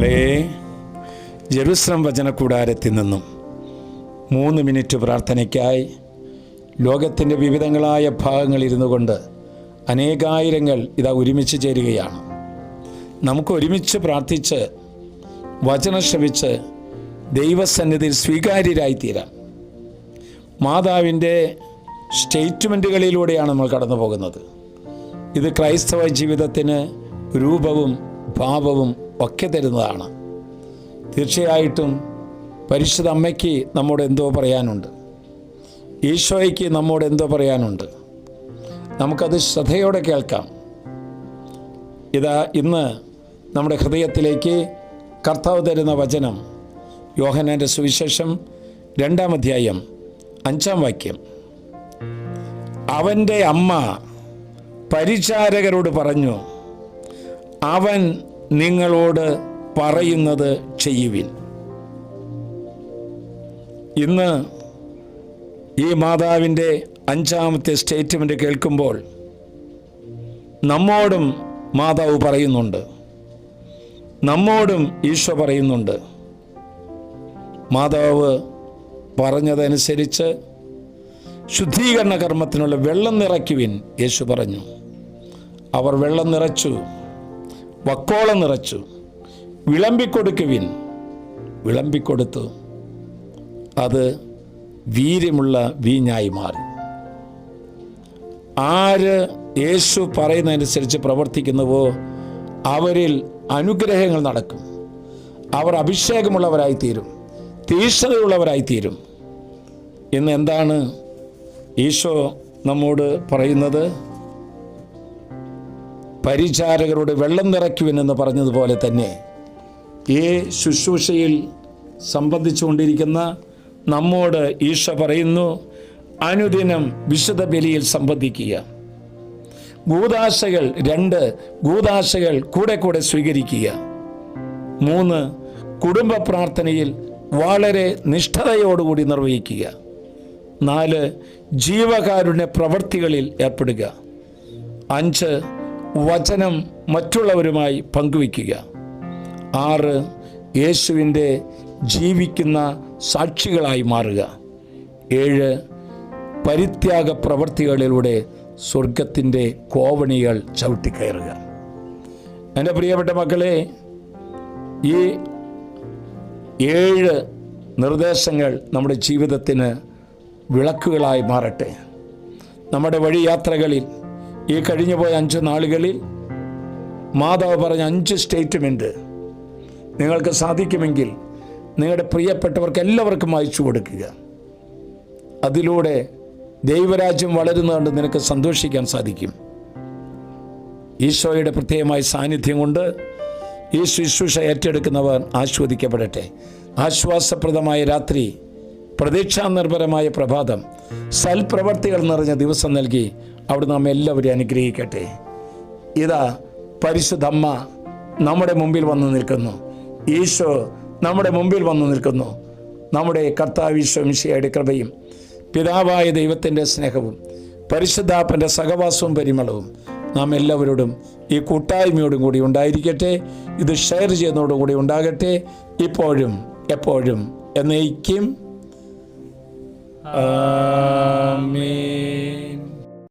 മക്കളെ, ജെറുസലം വചനകൂടാരത്തിൽ നിന്നും 3 മിനിറ്റ് പ്രാർത്ഥനയ്ക്കായി ലോകത്തിൻ്റെ വിവിധങ്ങളായ ഭാഗങ്ങളിരുന്നു കൊണ്ട് അനേകായിരങ്ങൾ ഇതാ ഒരുമിച്ച് ചേരുകയാണ്. നമുക്ക് ഒരുമിച്ച് പ്രാർത്ഥിച്ച് വചനം ശ്രവിച്ച് ദൈവസന്നിധിയിൽ സ്വീകാര്യരായിത്തീരാം. മാതാവിൻ്റെ സ്റ്റേറ്റ്മെൻറ്റുകളിലൂടെയാണ് നമ്മൾ കടന്നു പോകുന്നത്. ഇത് ക്രൈസ്തവ ജീവിതത്തിന് രൂപവും ഭാവവും ഒക്കെ തരുന്നതാണ്. തീർച്ചയായിട്ടും പരിശുദ്ധ അമ്മയ്ക്ക് നമ്മോട് എന്തോ പറയാനുണ്ട്, ഈശോയ്ക്ക് നമ്മോട് എന്തോ പറയാനുണ്ട്. നമുക്കത് ശ്രദ്ധയോടെ കേൾക്കാം. ഇതാ ഇന്ന് നമ്മുടെ ഹൃദയത്തിലേക്ക് കർത്താവ് തരുന്ന വചനം യോഹന്നാൻ്റെ സുവിശേഷം 2-ാം അധ്യായം 5-ാം വാക്യം. അവൻ്റെ അമ്മ പരിചാരകരോട് പറഞ്ഞു, അവൻ നിങ്ങളോട് പറയുന്നത് ചെയ്യുവിൻ. ഇന്ന് ഈ മാതാവിൻ്റെ 5-ാമത്തെ സ്റ്റേറ്റ്മെൻറ്റ് കേൾക്കുമ്പോൾ നമ്മോടും മാതാവ് പറയുന്നുണ്ട്, നമ്മോടും ഈശോ പറയുന്നുണ്ട്. മാതാവ് പറഞ്ഞതനുസരിച്ച് ശുദ്ധീകരണ കർമ്മത്തിനുള്ള വെള്ളം നിറയ്ക്കുവിൻ യേശു പറഞ്ഞു. അവർ വെള്ളം നിറച്ചു, വക്കോളം നിറച്ചു. വിളമ്പിക്കൊടുക്കുവിൻ, വിളമ്പിക്കൊടുത്തു. അത് വീര്യമുള്ള വീഞ്ഞായി മാറി. ആര് യേശു പറയുന്നതനുസരിച്ച് പ്രവർത്തിക്കുന്നുവോ അവരിൽ അനുഗ്രഹങ്ങൾ നടക്കും. അവർ അഭിഷേകമുള്ളവരായിത്തീരും, തീക്ഷ്ണതയുള്ളവരായിത്തീരും. ഇന്ന് എന്താണ് ഈശോ നമ്മോട് പറയുന്നത്? പരിചാരകരോട് വെള്ളം നിറയ്ക്കുവിനെന്ന് പറഞ്ഞതുപോലെ തന്നെ ഈ ശുശ്രൂഷയിൽ സംബന്ധിച്ചുകൊണ്ടിരിക്കുന്ന നമ്മോട് ഈശോ പറയുന്നു, അനുദിനം വിശുദ്ധ ബലിയിൽ സംബന്ധിക്കുക. കൂദാശകൾ 2 കൂദാശകൾ കൂടെ കൂടെ സ്വീകരിക്കുക. 3 കുടുംബ പ്രാർത്ഥനയിൽ വളരെ നിഷ്ഠതയോടുകൂടി നിർവഹിക്കുക. 4 ജീവകാരുണ്യ പ്രവൃത്തികളിൽ ഏർപ്പെടുക. 5 വചനം മറ്റുള്ളവരുമായി പങ്കുവയ്ക്കുക. 6 യേശുവിൻ്റെ ജീവിക്കുന്ന സാക്ഷികളായി മാറുക. 7 പരിത്യാഗ പ്രവൃത്തികളിലൂടെ സ്വർഗത്തിൻ്റെ കോവണികൾ ചവിട്ടിക്കയറുക. എൻ്റെ പ്രിയപ്പെട്ട മക്കളെ, ഈ 7 നിർദ്ദേശങ്ങൾ നമ്മുടെ ജീവിതത്തിന് വിളക്കുകളായി മാറട്ടെ. നമ്മുടെ വഴിയാത്രകളിൽ ഈ കഴിഞ്ഞുപോയ 5 നാളുകളിൽ മാതാവ് പറഞ്ഞ 5 സ്റ്റേറ്റ്മെൻറ്റ് നിങ്ങൾക്ക് സാധിക്കുമെങ്കിൽ നിങ്ങളുടെ പ്രിയപ്പെട്ടവർക്ക് എല്ലാവർക്കും അയച്ചു കൊടുക്കുക. അതിലൂടെ ദൈവരാജ്യം വളരുന്നതുകൊണ്ട് നിനക്ക് സന്തോഷിക്കാൻ സാധിക്കും. ഈശോയുടെ പ്രത്യേകമായ സാന്നിധ്യം കൊണ്ട് ഈ ശുശ്രൂഷ ഏറ്റെടുക്കുന്നവർ ആസ്വദിക്കപ്പെടട്ടെ. ആശ്വാസപ്രദമായ രാത്രി, പ്രതീക്ഷാനിർഭരമായ പ്രഭാതം, സൽപ്രവർത്തികൾ നിറഞ്ഞ ദിവസം നൽകി അവിടുന്ന് നമ്മെ എല്ലാവരെയും അനുഗ്രഹിക്കട്ടെ. ഇതാ പരിശുദ്ധ അമ്മ നമ്മുടെ മുമ്പിൽ വന്നു നിൽക്കുന്നു. ഈശോ നമ്മുടെ മുമ്പിൽ വന്നു നിൽക്കുന്നു. നമ്മുടെ കർത്താവ് ഈശോ മിശിഹായുടെ കൃപയും പിതാവായ ദൈവത്തിൻ്റെ സ്നേഹവും പരിശുദ്ധാപ്പൻ്റെ സഹവാസവും പരിമളവും നാം എല്ലാവരോടും ഈ കൂട്ടായ്മയോടും കൂടി ഉണ്ടായിരിക്കട്ടെ. ഇത് ഷെയർ ചെയ്യുന്നതോടുകൂടി ഉണ്ടാകട്ടെ, ഇപ്പോഴും എപ്പോഴും എന്നേക്കും. ആമേൻ.